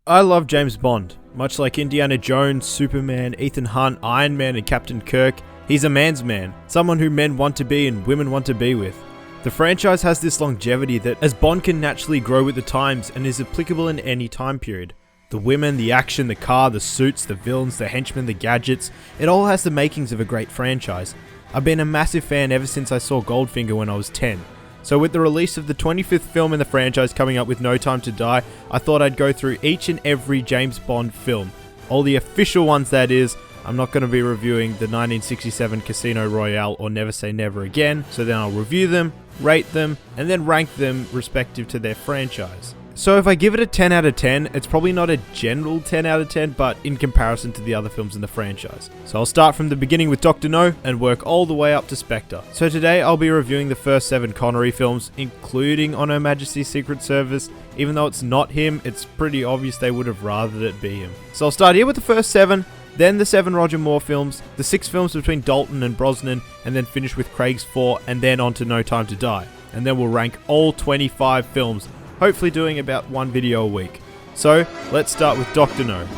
I love James Bond. Much like Indiana Jones, Superman, Ethan Hunt, Iron Man and Captain Kirk, he's a man's man, someone who men want to be and women want to be with. The franchise has this longevity that as Bond can naturally grow with the times and is applicable in any time period. The women, the action, the car, the suits, the villains, the henchmen, the gadgets, it all has the makings of a great franchise. I've been a massive fan ever since I saw Goldfinger when I was 10. So with the release of the 25th film in the franchise coming up with No Time to Die, I thought I'd go through each and every James Bond film. All the official ones, that is. I'm not going to be reviewing the 1967 Casino Royale or Never Say Never Again, so then I'll review them, rate them, and then rank them respective to their franchise. So if I give it a 10 out of 10, it's probably not a general 10 out of 10, but in comparison to the other films in the franchise. So I'll start from the beginning with Dr. No and work all the way up to Spectre. So today I'll be reviewing the first 7 Connery films, including On Her Majesty's Secret Service. Even though it's not him, it's pretty obvious they would have rathered it be him. So I'll start here with the first 7, then the 7 Roger Moore films, the 6 films between Dalton and Brosnan, and then finish with Craig's 4, and then on to No Time to Die. And then we'll rank all 25 films, hopefully doing about 1 video a week. So, let's start with Dr. No.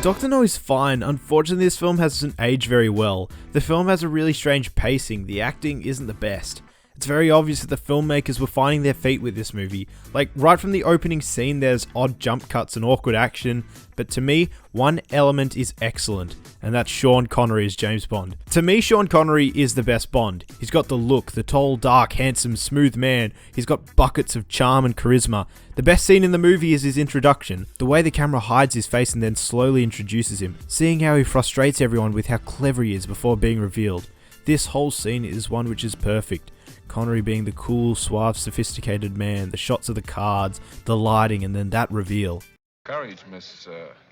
Dr. No is fine. Unfortunately, this film hasn't aged very well. The film has a really strange pacing. The acting isn't the best. It's very obvious that the filmmakers were finding their feet with this movie. Like, right from the opening scene, there's odd jump cuts and awkward action, but to me, one element is excellent, and that's Sean Connery as James Bond. To me, Sean Connery is the best Bond. He's got the look, the tall, dark, handsome, smooth man. He's got buckets of charm and charisma. The best scene in the movie is his introduction. The way the camera hides his face and then slowly introduces him. Seeing how he frustrates everyone with how clever he is before being revealed. This whole scene is one which is perfect. Connery being the cool, suave, sophisticated man, the shots of the cards, the lighting, and then that reveal. Courage, Miss...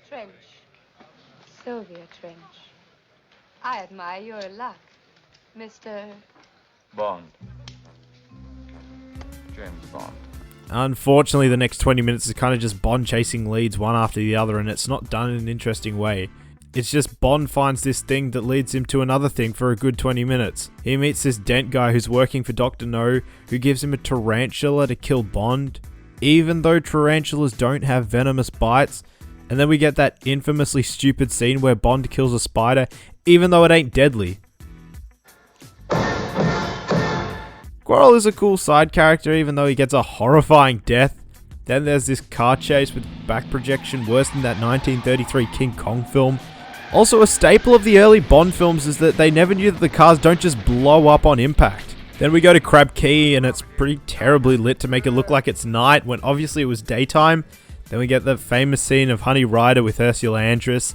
Trench. Sylvia Trench. I admire your luck, Mr... Bond. James Bond. Unfortunately, the next 20 minutes is kind of just Bond chasing leads one after the other, and it's not done in an interesting way. It's just Bond finds this thing that leads him to another thing for a good 20 minutes. He meets this Dent guy who's working for Dr. No, who gives him a tarantula to kill Bond, even though tarantulas don't have venomous bites. And then we get that infamously stupid scene where Bond kills a spider, even though it ain't deadly. Quarrel is a cool side character, even though he gets a horrifying death. Then there's this car chase with back projection worse than that 1933 King Kong film. Also, a staple of the early Bond films is that they never knew that the cars don't just blow up on impact. Then we go to Crab Key and it's pretty terribly lit to make it look like it's night when obviously it was daytime. Then we get the famous scene of Honey Rider with Ursula Andress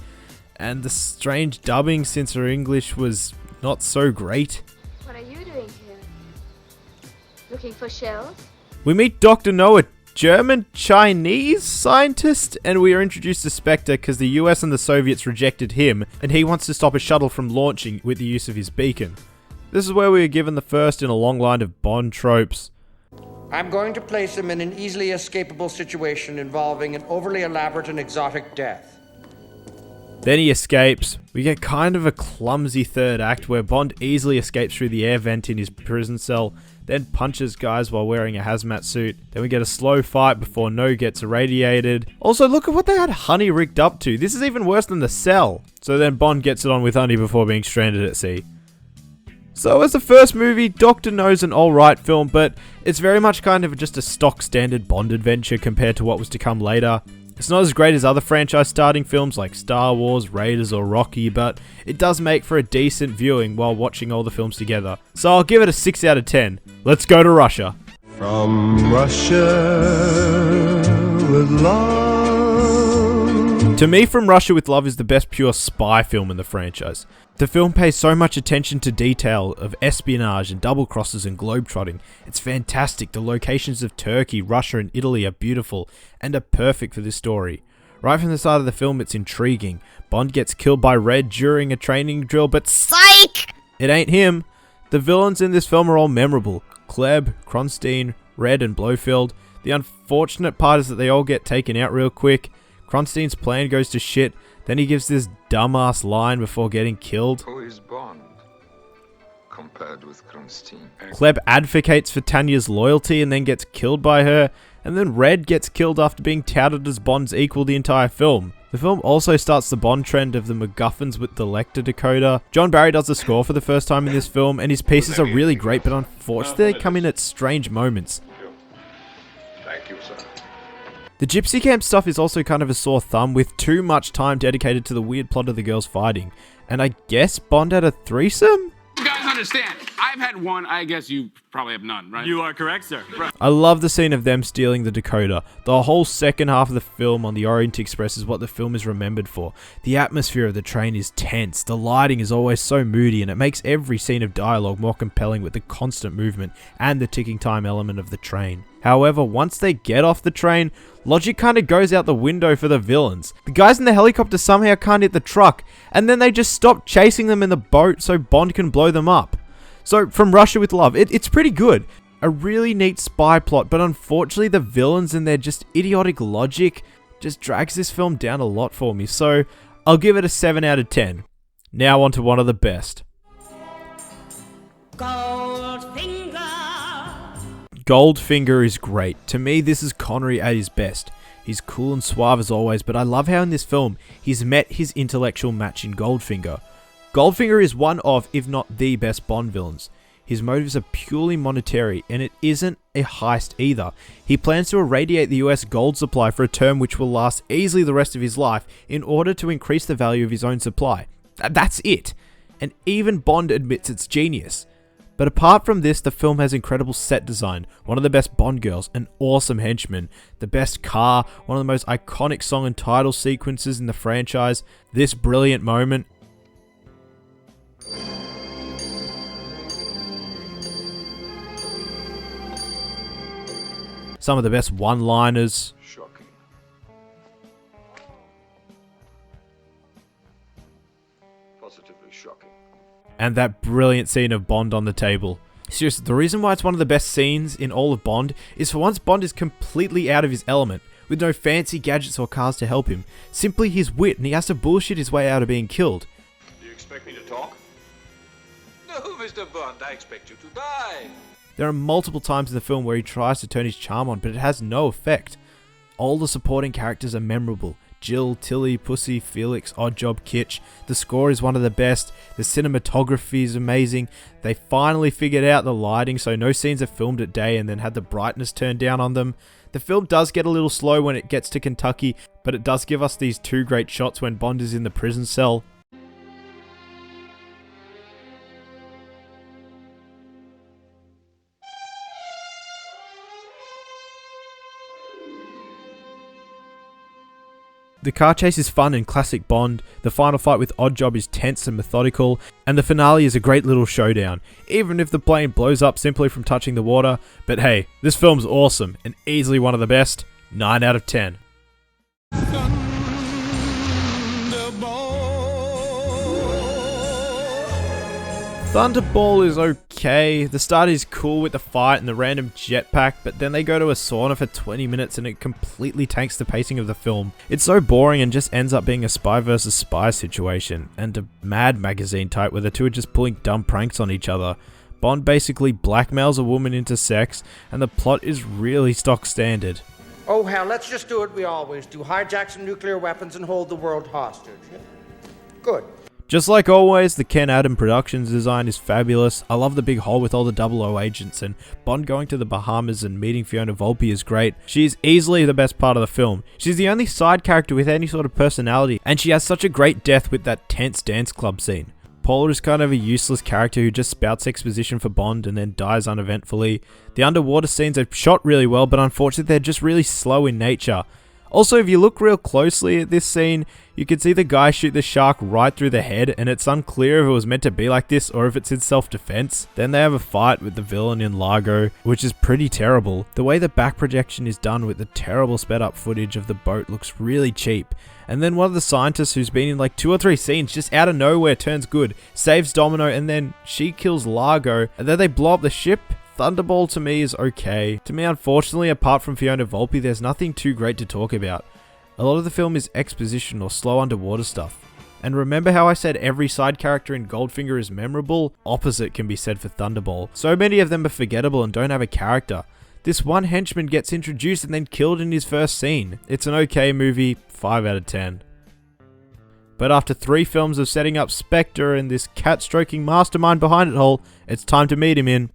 and the strange dubbing since her English was not so great. What are you doing here? Looking for shells? We meet Dr. No, a German-Chinese scientist, and we are introduced to Spectre because the US and the Soviets rejected him, and he wants to stop a shuttle from launching with the use of his beacon. This is where we are given the first in a long line of Bond tropes. I'm going to place him in an easily escapable situation involving an overly elaborate and exotic death. Then he escapes. We get kind of a clumsy third act where Bond easily escapes through the air vent in his prison cell, then punches guys while wearing a hazmat suit. Then we get a slow fight before No gets irradiated. Also, look at what they had Honey rigged up to. This is even worse than the cell. So then Bond gets it on with Honey before being stranded at sea. So as the first movie, Dr. No's an alright film, but it's very much kind of just a stock standard Bond adventure compared to what was to come later. It's not as great as other franchise starting films like Star Wars, Raiders or Rocky, but it does make for a decent viewing while watching all the films together. So I'll give it a 6 out of 10. Let's go to Russia. From Russia with love. To me, From Russia with Love is the best pure spy film in the franchise. The film pays so much attention to detail of espionage and double crosses and globetrotting. It's fantastic. The locations of Turkey, Russia and Italy are beautiful and are perfect for this story. Right from the start of the film, it's intriguing. Bond gets killed by Red during a training drill, but psych! It ain't him. The villains in this film are all memorable. Klebb, Kronstein, Red and Blofeld. The unfortunate part is that they all get taken out real quick. Kronstein's plan goes to shit. Then he gives this dumbass line before getting killed. Who is Bond? compared with Krumstein. Kleb advocates for Tanya's loyalty and then gets killed by her, and then Red gets killed after being touted as Bond's equal the entire film. The film also starts the Bond trend of the MacGuffins with the Lecter decoder. John Barry does the score for the first time in this film, and his pieces are really great, but unfortunately they come in at strange moments. Thank you, sir. The Gypsy Camp stuff is also kind of a sore thumb, with too much time dedicated to the weird plot of the girls fighting. And I guess Bond had a threesome? You guys understand, I've had one, I guess you probably have none, right? You are correct, sir. Right. I love the scene of them stealing the decoder. The whole second half of the film on the Orient Express is what the film is remembered for. The atmosphere of the train is tense, the lighting is always so moody, and it makes every scene of dialogue more compelling with the constant movement and the ticking time element of the train. However, once they get off the train, logic kind of goes out the window for the villains. The guys in the helicopter somehow can't hit the truck, and then they just stop chasing them in the boat so Bond can blow them up. So, From Russia with Love, it's pretty good. A really neat spy plot, but unfortunately the villains and their just idiotic logic just drags this film down a lot for me. So, I'll give it a 7 out of 10. Now on to one of the best. Goldfinger is great. To me, this is Connery at his best. He's cool and suave as always, but I love how in this film, he's met his intellectual match in Goldfinger. Goldfinger is one of, if not the best Bond villains. His motives are purely monetary, and it isn't a heist either. He plans to irradiate the US gold supply for a term which will last easily the rest of his life in order to increase the value of his own supply. That's it. And even Bond admits it's genius. But apart from this, the film has incredible set design, one of the best Bond girls, an awesome henchman, the best car, one of the most iconic song and title sequences in the franchise, this brilliant moment. Some of the best one-liners. Shocking. Positively shocking. And that brilliant scene of Bond on the table. Seriously, the reason why it's one of the best scenes in all of Bond is for once Bond is completely out of his element, with no fancy gadgets or cars to help him. Simply his wit, and he has to bullshit his way out of being killed. Do you expect me to talk? No, Mr. Bond, I expect you to die. There are multiple times in the film where he tries to turn his charm on, but it has no effect. All the supporting characters are memorable. Jill, Tilly, Pussy, Felix, Oddjob, Kitsch. The score is one of the best. The cinematography is amazing. They finally figured out the lighting, so no scenes are filmed at day and then had the brightness turned down on them. The film does get a little slow when it gets to Kentucky, but it does give us these two great shots when Bond is in the prison cell. The car chase is fun and classic Bond, the final fight with Oddjob is tense and methodical, and the finale is a great little showdown, even if the plane blows up simply from touching the water. But hey, this film's awesome, and easily one of the best, 9 out of 10. Thunderball is okay. The start is cool with the fight and the random jetpack, but then they go to a sauna for 20 minutes and it completely tanks the pacing of the film. It's so boring and just ends up being a spy versus spy situation, and a Mad magazine type where the two are just pulling dumb pranks on each other. Bond basically blackmails a woman into sex, and the plot is really stock standard. Oh, hell, let's just do what we always do. Hijack some nuclear weapons and hold the world hostage. Good. Just like always, the Ken Adam Productions design is fabulous. I love the big hole with all the 00 agents, and Bond going to the Bahamas and meeting Fiona Volpe is great. She is easily the best part of the film. She's the only side character with any sort of personality, and she has such a great death with that tense dance club scene. Paula is kind of a useless character who just spouts exposition for Bond and then dies uneventfully. The underwater scenes are shot really well, but unfortunately they're just really slow in nature. Also, if you look real closely at this scene, you can see the guy shoot the shark right through the head, and it's unclear if it was meant to be like this or if it's in self-defense. Then they have a fight with the villain in Largo, which is pretty terrible. The way the back projection is done with the terrible sped up footage of the boat looks really cheap. And then one of the scientists who's been in like 2 or 3 scenes just out of nowhere turns good, saves Domino, and then she kills Largo, and then they blow up the ship. Thunderball to me is okay. To me, unfortunately, apart from Fiona Volpe, there's nothing too great to talk about. A lot of the film is exposition or slow underwater stuff. And remember how I said every side character in Goldfinger is memorable? Opposite can be said for Thunderball. So many of them are forgettable and don't have a character. This one henchman gets introduced and then killed in his first scene. It's an okay movie, 5 out of 10. But after 3 films of setting up Spectre and this cat-stroking mastermind behind it all, it's time to meet him in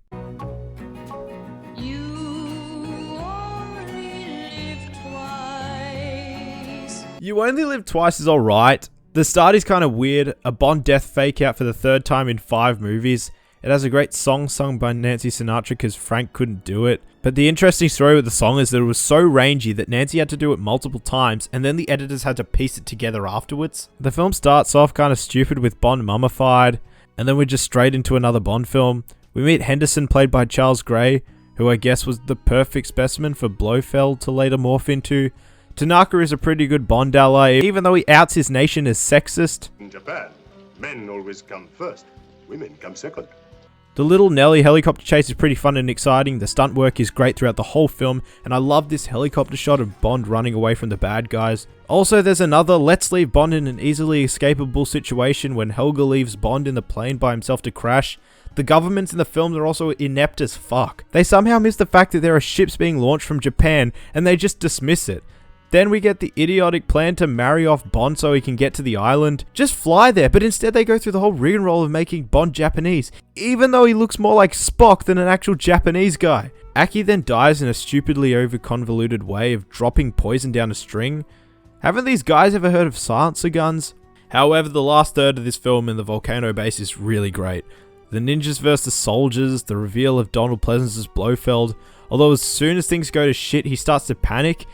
You Only Live Twice is alright. The start is kind of weird, a Bond death fake out for the 3rd time in 5 movies. It has a great song sung by Nancy Sinatra because Frank couldn't do it. But the interesting story with the song is that it was so rangy that Nancy had to do it multiple times and then the editors had to piece it together afterwards. The film starts off kind of stupid with Bond mummified, and then we're just straight into another Bond film. We meet Henderson played by Charles Gray, who I guess was the perfect specimen for Blofeld to later morph into. Tanaka is a pretty good Bond ally, even though he outs his nation as sexist. In Japan, men always come first, women come second. The Little Nelly helicopter chase is pretty fun and exciting, the stunt work is great throughout the whole film, and I love this helicopter shot of Bond running away from the bad guys. Also, there's another let's leave Bond in an easily escapable situation when Helga leaves Bond in the plane by himself to crash. The governments in the films are also inept as fuck. They somehow miss the fact that there are ships being launched from Japan, and they just dismiss it. Then we get the idiotic plan to marry off Bond so he can get to the island. Just fly there, but instead they go through the whole rigmarole of making Bond Japanese, even though he looks more like Spock than an actual Japanese guy. Aki then dies in a stupidly over-convoluted way of dropping poison down a string. Haven't these guys ever heard of silencer guns? However, the last third of this film in the volcano base is really great. The ninjas versus the soldiers, the reveal of Donald Pleasance's Blofeld, although as soon as things go to shit he starts to panic,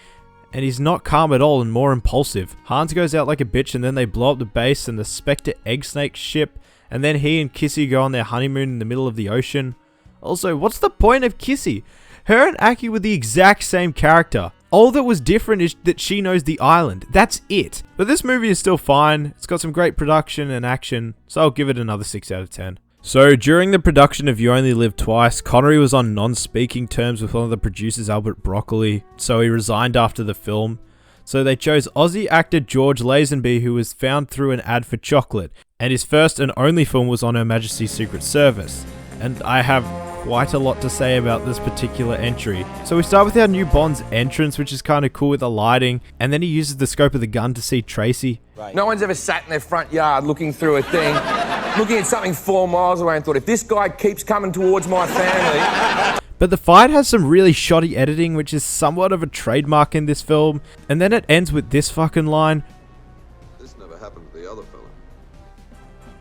and he's not calm at all and more impulsive. Hans goes out like a bitch and then they blow up the base and the Spectre egg snake ship, and then he and Kissy go on their honeymoon in the middle of the ocean. Also, what's the point of Kissy? Her and Aki were the exact same character. All that was different is that she knows the island. That's it. But this movie is still fine. It's got some great production and action, so I'll give it another 6 out of 10. So, during the production of You Only Live Twice, Connery was on non-speaking terms with one of the producers, Albert Broccoli, so he resigned after the film. So they chose Aussie actor George Lazenby, who was found through an ad for chocolate, and his first and only film was on Her Majesty's Secret Service. And I have quite a lot to say about this particular entry. So we start with our new Bond's entrance, which is kind of cool with the lighting, and then he uses the scope of the gun to see Tracy. Right. No one's ever sat in their front yard looking through a thing, looking at something 4 miles away and thought, if this guy keeps coming towards my family... But the fight has some really shoddy editing, which is somewhat of a trademark in this film, and then it ends with this fucking line, This never happened to the other fella.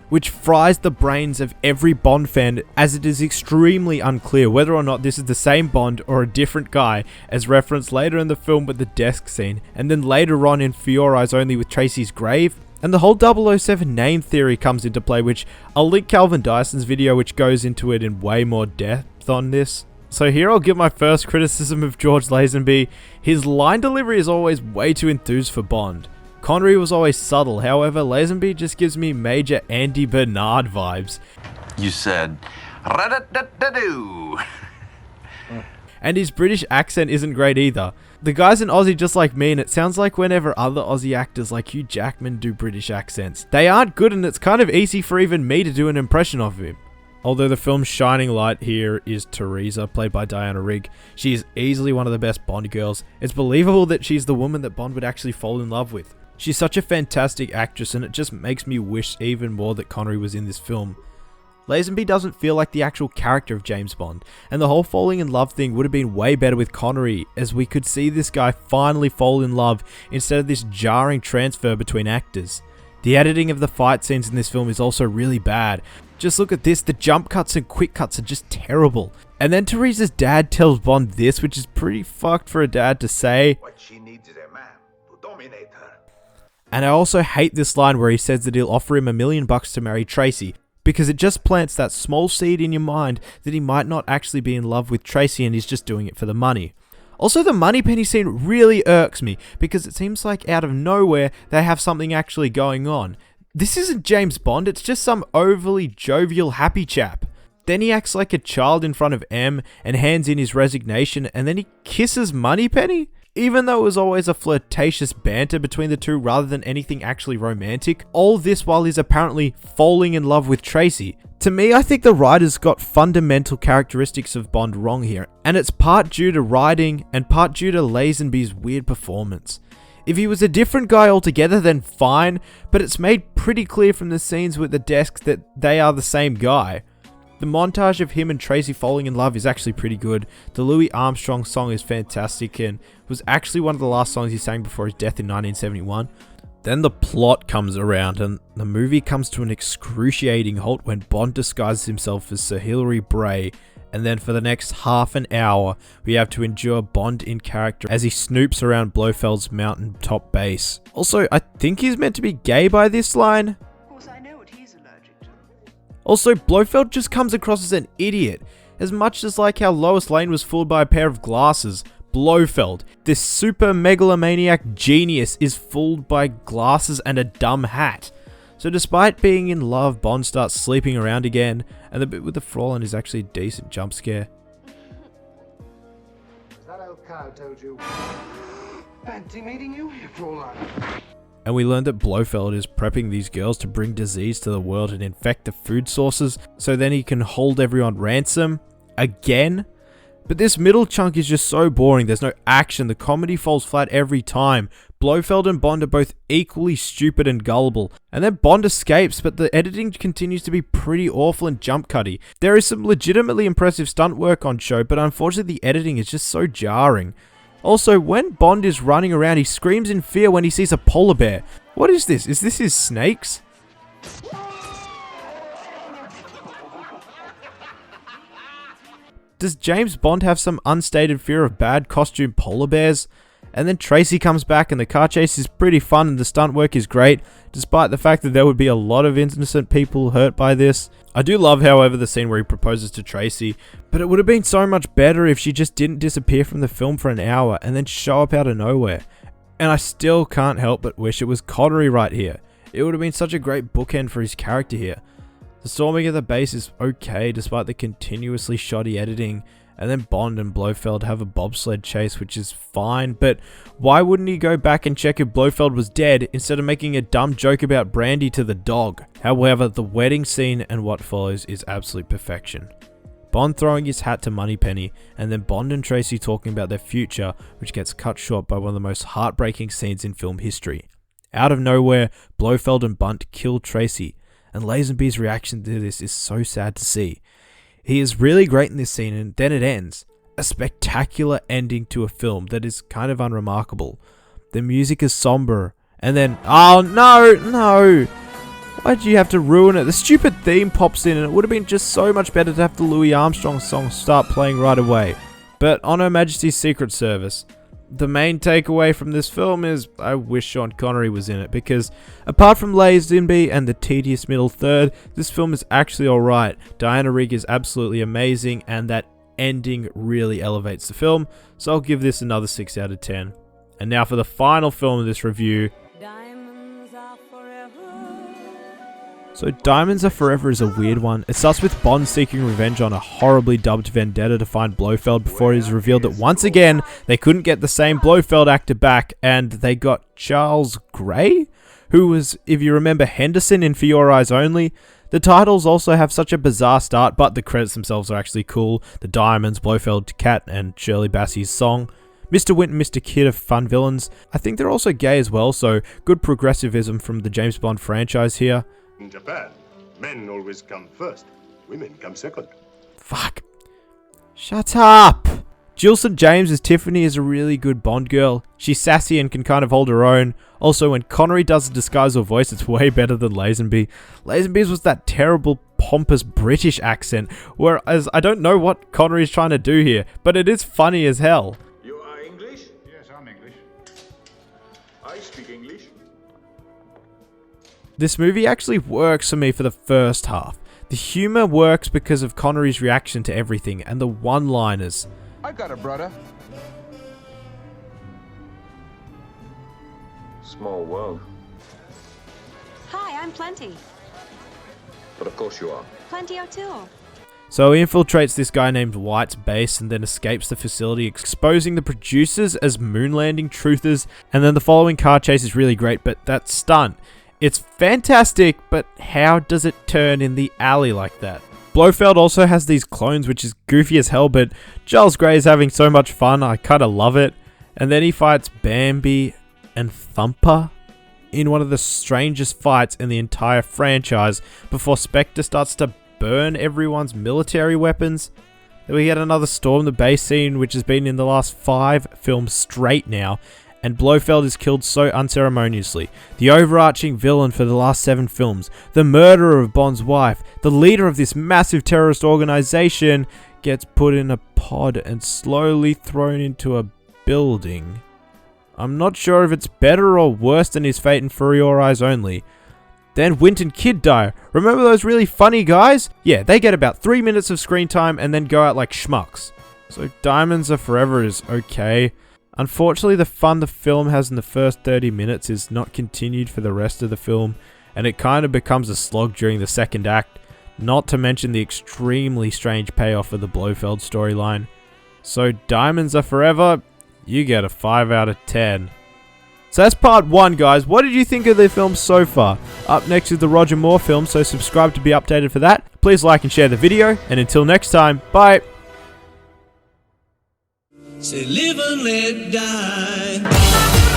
which fries the brains of every Bond fan, as it is extremely unclear whether or not this is the same Bond or a different guy, as referenced later in the film with the desk scene, and then later on in For Your Eyes Only with Tracy's grave. And the whole 007 name theory comes into play, which I'll link Calvin Dyson's video which goes into it in way more depth on this. So here I'll give my first criticism of George Lazenby. His line delivery is always way too enthused for Bond. Connery was always subtle, however Lazenby just gives me major Andy Bernard vibes. You said, ra-da-da-da-doo. And his British accent isn't great either. The guy's an Aussie just like me, and it sounds like whenever other Aussie actors like Hugh Jackman do British accents. They aren't good, and it's kind of easy for even me to do an impression of him. Although the film's shining light here is Teresa, played by Diana Rigg. She is easily one of the best Bond girls. It's believable that she's the woman that Bond would actually fall in love with. She's such a fantastic actress, and it just makes me wish even more that Connery was in this film. Lazenby doesn't feel like the actual character of James Bond, and the whole falling in love thing would have been way better with Connery, as we could see this guy finally fall in love instead of this jarring transfer between actors. The editing of the fight scenes in this film is also really bad. Just look at this, the jump cuts and quick cuts are just terrible. And then Teresa's dad tells Bond this, which is pretty fucked for a dad to say. What she needs is a man to dominate her. And I also hate this line where he says that he'll offer him $1 million to marry Tracy, because it just plants that small seed in your mind that he might not actually be in love with Tracy and he's just doing it for the money. Also, the Moneypenny scene really irks me, because it seems like out of nowhere they have something actually going on. This isn't James Bond, it's just some overly jovial happy chap. Then he acts like a child in front of M and hands in his resignation, and then he kisses Moneypenny? Even though it was always a flirtatious banter between the two rather than anything actually romantic, all this while he's apparently falling in love with Tracy. To me, I think the writers got fundamental characteristics of Bond wrong here, and it's part due to writing and part due to Lazenby's weird performance. If he was a different guy altogether, then fine, but it's made pretty clear from the scenes with the desk that they are the same guy. The montage of him and Tracy falling in love is actually pretty good. The Louis Armstrong song is fantastic and was actually one of the last songs he sang before his death in 1971. Then the plot comes around and the movie comes to an excruciating halt when Bond disguises himself as Sir Hilary Bray, and then for the next half an hour we have to endure Bond in character as he snoops around Blofeld's mountaintop base. Also, I think he's meant to be gay by this line. Also, Blofeld just comes across as an idiot, as much as like how Lois Lane was fooled by a pair of glasses. Blofeld, this super megalomaniac genius, is fooled by glasses and a dumb hat. So despite being in love, Bond starts sleeping around again, and the bit with the Fraulein is actually a decent jump scare. That old cow told you. Fancy meeting you, Fraulein. And we learned that Blofeld is prepping these girls to bring disease to the world and infect the food sources, so then he can hold everyone ransom. Again? But this middle chunk is just so boring, there's no action, the comedy falls flat every time. Blofeld and Bond are both equally stupid and gullible. And then Bond escapes, but the editing continues to be pretty awful and jump cutty. There is some legitimately impressive stunt work on show, but unfortunately the editing is just so jarring. Also, when Bond is running around, he screams in fear when he sees a polar bear. What is this? Is this his snakes? Does James Bond have some unstated fear of bad costume polar bears? And then Tracy comes back and the car chase is pretty fun and the stunt work is great, despite the fact that there would be a lot of innocent people hurt by this. I do love, however, the scene where he proposes to Tracy, but it would have been so much better if she just didn't disappear from the film for an hour and then show up out of nowhere. And I still can't help but wish it was Connery right here. It would have been such a great bookend for his character here. The storming of the base is okay despite the continuously shoddy editing, and then Bond and Blofeld have a bobsled chase, which is fine, but why wouldn't he go back and check if Blofeld was dead instead of making a dumb joke about brandy to the dog? However, the wedding scene and what follows is absolute perfection. Bond throwing his hat to Moneypenny, and then Bond and Tracy talking about their future, which gets cut short by one of the most heartbreaking scenes in film history. Out of nowhere, Blofeld and Bunt kill Tracy, and Lazenby's reaction to this is so sad to see. He is really great in this scene, and then it ends. A spectacular ending to a film that is kind of unremarkable. The music is somber, and then, oh no! Why'd you have to ruin it? The stupid theme pops in, and it would have been just so much better to have the Louis Armstrong song start playing right away. But on Her Majesty's Secret Service, the main takeaway from this film is I wish Sean Connery was in it, because apart from Lazenby and the tedious middle third, this film is actually alright. Diana Rigg is absolutely amazing, and that ending really elevates the film, so I'll give this another 6 out of 10. And now for the final film of this review. So Diamonds Are Forever is a weird one. It starts with Bond seeking revenge on a horribly dubbed vendetta to find Blofeld before it is revealed that once again they couldn't get the same Blofeld actor back, and they got Charles Gray, who was, if you remember, Henderson in For Your Eyes Only. The titles also have such a bizarre start, but the credits themselves are actually cool. The Diamonds, Blofeld, Cat, and Shirley Bassey's song. Mr. Wint and Mr. Kidd are fun villains. I think they're also gay as well, so good progressivism from the James Bond franchise here. In Japan, men always come first, women come second. Fuck. Shut up! Jill St. James as Tiffany is a really good Bond girl. She's sassy and can kind of hold her own. Also, when Connery does a disguise or voice, it's way better than Lazenby. Lazenby's was that terrible, pompous British accent, whereas I don't know what Connery's trying to do here, but it is funny as hell. You are English? Yes, I'm English. I speak English. This movie actually works for me for the first half. The humor works because of Connery's reaction to everything and the one-liners. I got a brother. Small world. Hi, I'm Plenty. But of course you are. Plenty O'Toole. So he infiltrates this guy named White's base and then escapes the facility, exposing the producers as moon landing truthers. And then the following car chase is really great, but that stunt, it's fantastic, but how does it turn in the alley like that? Blofeld also has these clones, which is goofy as hell, but Giles Grey is having so much fun, I kinda love it. And then he fights Bambi and Thumper in one of the strangest fights in the entire franchise before Spectre starts to burn everyone's military weapons. Then we get another storm the base scene, which has been in the last 5 films straight now, and Blofeld is killed so unceremoniously. The overarching villain for the last 7 films, the murderer of Bond's wife, the leader of this massive terrorist organization, gets put in a pod and slowly thrown into a building. I'm not sure if it's better or worse than his fate in For Your Eyes Only. Then Wint and Kid die. Remember those really funny guys? Yeah, they get about 3 minutes of screen time and then go out like schmucks. So Diamonds Are Forever is okay. Unfortunately, the fun the film has in the first 30 minutes is not continued for the rest of the film, and it kind of becomes a slog during the second act, not to mention the extremely strange payoff of the Blofeld storyline. So Diamonds Are Forever, you get a 5 out of 10. So that's part 1, guys. What did you think of the film so far? Up next is the Roger Moore film, so subscribe to be updated for that. Please like and share the video, and until next time, bye! Say live and let die.